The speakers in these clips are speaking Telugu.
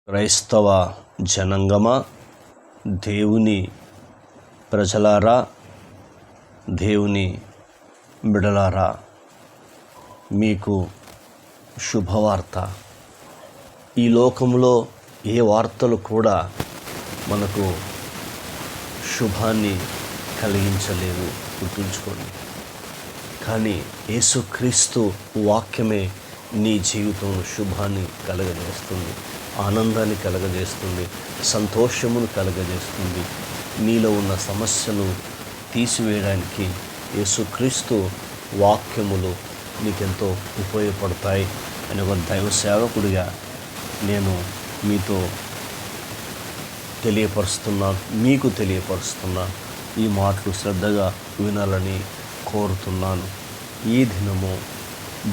క్రైస్తవ జనాంగమా, దేవుని ప్రజలారా, దేవుని బిడలారా, మీకు శుభవార్త. ఈ లోకంలో ఏ వార్తలు కూడా మనకు శుభాన్ని కలిగించలేవు, గుర్తుంచుకోండి. కానీ యేసుక్రీస్తు వాక్యమే నీ జీవితంలో శుభాన్ని కలగజేస్తుంది, ఆనందాన్ని కలగజేస్తుంది, సంతోషమును కలగజేస్తుంది. నీలో ఉన్న సమస్యను తీసివేయడానికి యేసుక్రీస్తు వాక్యములు నీకెంతో ఉపయోగపడతాయి అని ఒక దైవ సేవకుడిగా నేను మీకు తెలియపరుస్తున్నా. ఈ మాటలు శ్రద్ధగా వినాలని కోరుతున్నాను. ఈ దినము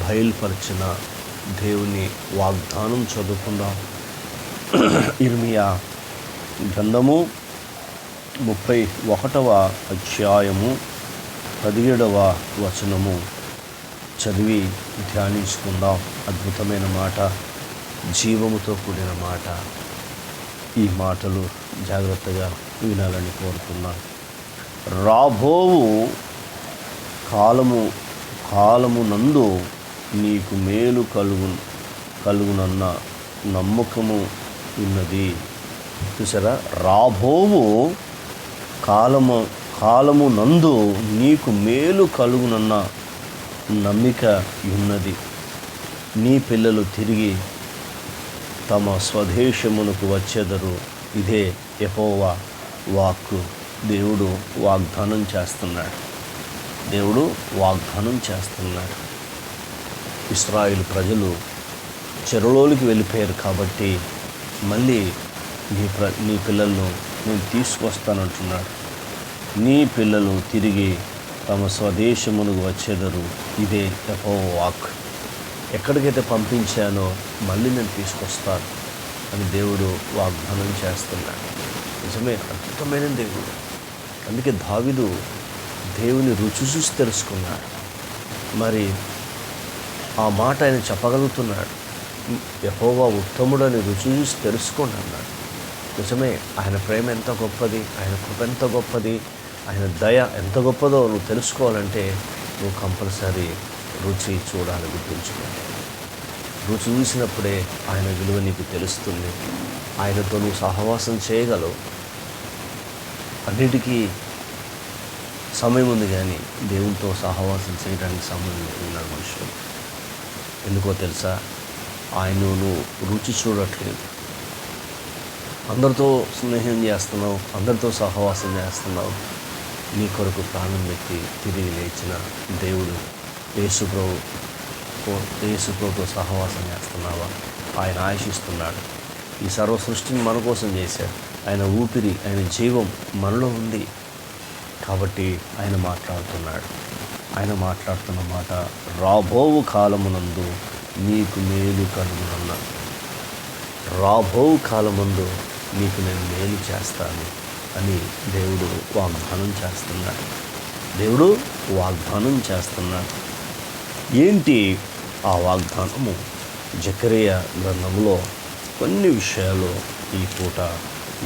బయలుపరిచిన దేవుని వాగ్దానం చదువుకుందాం. ఇర్మియా గ్రంథము 31వ అధ్యాయము 17వ వచనము చదివి ధ్యానించుకుందాం. అద్భుతమైన మాట, జీవముతో కూడిన మాట. ఈ మాటలు జాగ్రత్తగా వినాలని కోరుతున్నాను. రాబోవు కాలమునందు నీకు మేలు కలుగునన్న నమ్మకము ఉన్నది. చూసారా, రాబోవు కాలమునందు నీకు మేలు కలుగునన్న నమ్మిక ఉన్నది. నీ పిల్లలు తిరిగి తమ స్వదేశమునకు వచ్చెదరు. ఇదే యెహోవా వాక్కు. దేవుడు వాగ్దానం చేస్తున్నాడు. ఇశ్రాయేలు ప్రజలు చెరలోనికి వెళ్ళిపోయారు కాబట్టి మళ్ళీ నీ పిల్లలను నేను తీసుకొస్తానంటున్నాడు. నీ పిల్లలు తిరిగి తమ స్వదేశమునకు వచ్చేదరు. ఇదే యెహోవా వాక్. ఎక్కడికైతే పంపించానో మళ్ళీ నేను తీసుకొస్తాను అని దేవుడు వాగ్దానం చేస్తున్నాడు. నిజమే, అద్భుతమైన దేవుడు. అందుకే దావీదు దేవుని రుచి చూసి తెలుసుకున్నాడు. మరి ఆ మాట ఆయన చెప్పగలుగుతున్నాడు. యెహోవా ఉత్తముడని రుచి చూసి తెలుసుకోండి అన్నాడు. నిజమే, ఆయన ప్రేమ ఎంత గొప్పది, ఆయన కృప ఎంత గొప్పది, ఆయన దయ ఎంత గొప్పదో నువ్వు తెలుసుకోవాలంటే నువ్వు కంపల్సరీ రుచి చూడాలి. గుర్తుంచుకోండి. రుచి చూసినప్పుడే ఆయన విలువ నీకు తెలుస్తుంది. ఆయనతో నువ్వు సహవాసం చేయగలవు. అన్నిటికీ సమయం ఉంది, కానీ దేవునితో సహవాసం చేయడానికి సమయం లేకున్నాడు మనుషులు. ఎందుకో తెలుసా? ఆయన నువ్వు రుచి చూడట్లేదు. అందరితో స్నేహం చేస్తున్నావు, అందరితో సహవాసం చేస్తున్నావు. నీ కొరకు ప్రాణం పెట్టి తిరిగి లేచిన దేవుడు యేసుప్రభుతో సహవాసం చేస్తున్నావా? ఆయన ఆశిస్తున్నాడు. ఈ సర్వ సృష్టిని మన కోసం చేశాడు. ఆయన ఊపిరి, ఆయన జీవం మనలో ఉంది కాబట్టి ఆయన మాట్లాడుతున్న మాట, రాబోవు కాలమునందు నీకు మేలు కలుగునన్న. రాబోవు కాలమందు నీకు నేను మేలు చేస్తాను అని దేవుడు వాగ్దానం చేస్తున్నాడు. ఏంటి ఆ వాగ్దానము? జకరియా గ్రంథంలో కొన్ని విషయాలు ఈ పూట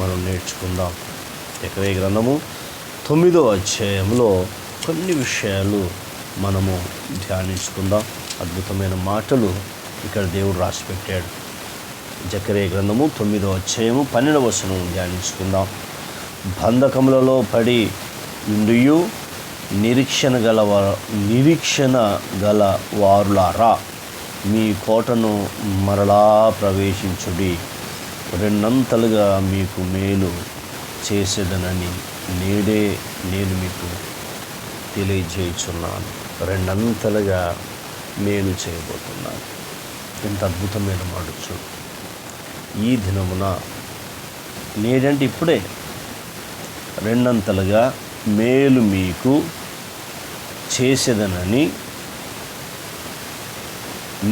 మనం నేర్చుకుందాం. జకరియా గ్రంథము 9వ అధ్యాయంలో కొన్ని విషయాలు మనము ధ్యానించుకుందాం. అద్భుతమైన మాటలు ఇక్కడ దేవుడు రాసిపెట్టాడు. జకరియా గ్రంథము 9వ అధ్యాయము 12వ వచనం ధ్యానించుకుందాం. బంధకములలో పడి ఉండియు నిరీక్షణ గల వారులారా, మీ కోటను మరలా ప్రవేశించుడి. రెండంతలుగా మీకు మేలు చేసేదనని నేడే నేను మీకు తెలియజేయుచున్నాను. రెండంతలుగా మేలు చేయబోతున్నాను. ఎంత అద్భుతమైన మాట చూడు. ఈ దినమున నేడంటే ఇప్పుడే రెండంతలుగా మేలు మీకు చేసేదనని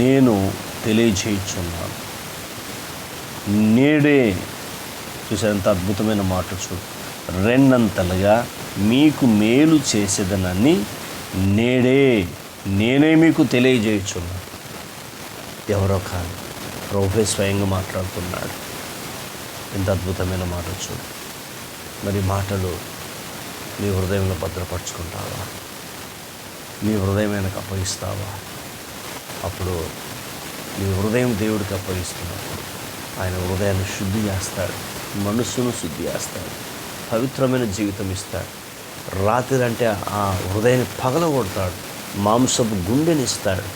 నేను తెలియజేయుచున్నాను. నేడే. చూసారు ఎంత అద్భుతమైన మాట చూడు. రెండంతలుగా మీకు మేలు చేసేదనని నేనే మీకు తెలియజేయుచున్నాను. ఎవరో కాదు, ప్రభువే స్వయంగా మాట్లాడుతున్నాడు. ఎంత అద్భుతమైన మాట చూడు. మరి మాటలు నీ హృదయంలో భద్రపరుచుకుంటావా? నీ హృదయమైనకు అప్పగిస్తావా? అప్పుడు నీ హృదయం దేవుడికి అప్పగిస్తున్నప్పుడు ఆయన హృదయాన్ని శుద్ధి చేస్తాడు, మనస్సును శుద్ధి చేస్తాడు, పవిత్రమైన జీవితం ఇస్తాడు. రాత్రి అంటే ఆ హృదయాన్ని పగలగొడతాడు, మాంసపు గుండెనిస్తాడు.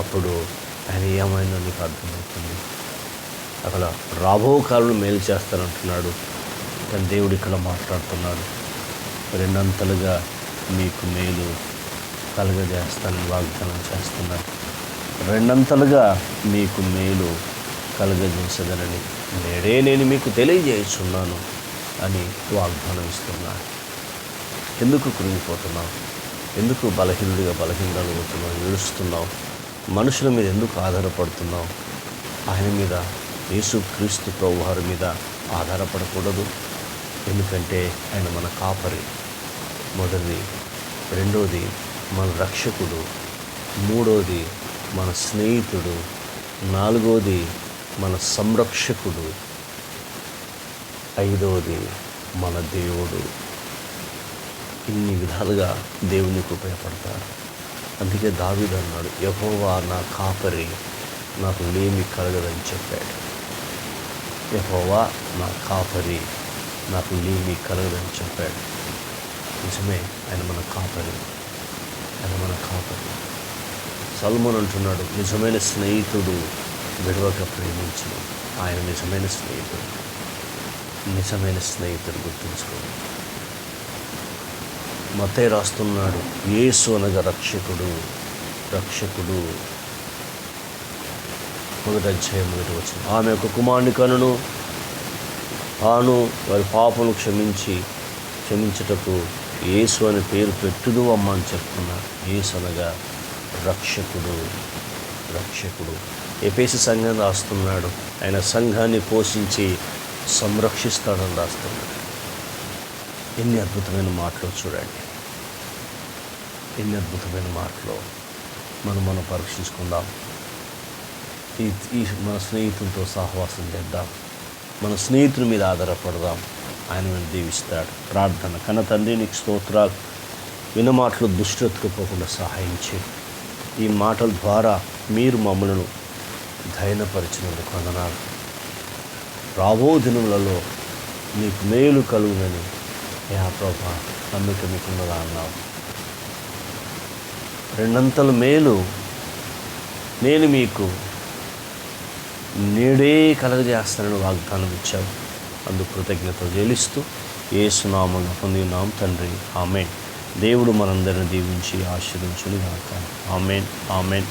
అప్పుడు ఆయన ఏమైనా నీకు అర్థమవుతుంది. అక్కడ రాబో కాలంలో మేలు చేస్తానంటున్నాడు. కానీ దేవుడు ఇక్కడ మాట్లాడుతున్నాడు, రెండంతలుగా మీకు మేలు కలుగజేస్తానని వాగ్దానం చేస్తున్నాడు. రెండంతలుగా మీకు మేలు కలుగజేసేదనని నేడే నేను మీకు తెలియజేస్తున్నాను అని వాగ్దానం ఇస్తున్నాడు. ఎందుకు కృంగిపోతున్నావు? ఎందుకు బలహీనలుగుతున్నావు? ఏడుస్తున్నావు? మనుషుల మీద ఎందుకు ఆధారపడుతున్నావు? ఆయన మీద, యేసుక్రీస్తు ప్రభువారి మీద ఆధారపడకూడదు. ఎందుకంటే ఆయన మన కాపరి, మొదటిది. రెండోది మన రక్షకుడు. మూడోది మన స్నేహితుడు. నాలుగోది మన సంరక్షకుడు. ఐదోది మన దేవుడు. ఇన్ని విధాలుగా దేవునికి ఉపయోగపడతాడు. అందుకే దావీదు అన్నాడు, యెహోవా నా కాపరి, నాకు లేమి కలగదని చెప్పాడు. యెహోవా నా కాపరి, నాకు లేమి కలగదని చెప్పాడు. నిజమే, ఆయన మన కాపరి, ఆయన మన కాపరి. సల్మోన్ అంటున్నాడు, నిజమైన స్నేహితుడు విడవక ప్రేమించిన. ఆయన నిజమైన స్నేహితుడు. నిజమైన స్నేహితుడు గుర్తుంచుకోండి. మత్తయి రాస్తున్నాడు, యేసు అనగా రక్షకుడు. మొదటి అధ్యాయం 1వ వచనం. ఆమె ఒక కుమారుని కనును, తాను వారి పాపను క్షమించుటకు యేసు అనే పేరు పెట్టుదు అమ్మ అని చెప్తున్నాడు. యేసు అనగా రక్షకుడు. ఎఫెసు సంఘం రాస్తున్నాడు, ఆయన సంఘాన్ని పోషించి సంరక్షిస్తాడని రాస్తున్నాడు. ఎన్ని అద్భుతమైన మాటలు చూడండి, ఎన్ని అద్భుతమైన మాటలు. మనం పరీక్షించుకుందాం. ఈ మన స్నేహితులతో సహవాసం చేద్దాం, మన స్నేహితుల మీద ఆధారపడదాం. ఆయన మనం దీవిస్తాడు. ప్రార్థన. కన్న తండ్రి, నీకు స్తోత్రాలు. వినమాటలు దుష్టెత్తుకుపోకుండా సహాయం చేయి. ఈ మాటల ద్వారా మీరు మమ్మలను ధైర్యపరిచినందుకు వందనాలు. రాబో దినములలో నీకు మేలు కలుగునని ప్రభా నమ్మిక మీకున్నదా అన్నావు. రెండంతల మేలు నేను మీకు నేడే కలగజేస్తానని వాగ్దానం ఇచ్చావు. అందుకు కృతజ్ఞతలు చెల్లిస్తూ యేసు నామమున పొందినాం తండ్రి. ఆమేన్. దేవుడు మనందరిని దీవించి ఆశీర్వదించును గాక. ఆమేన్.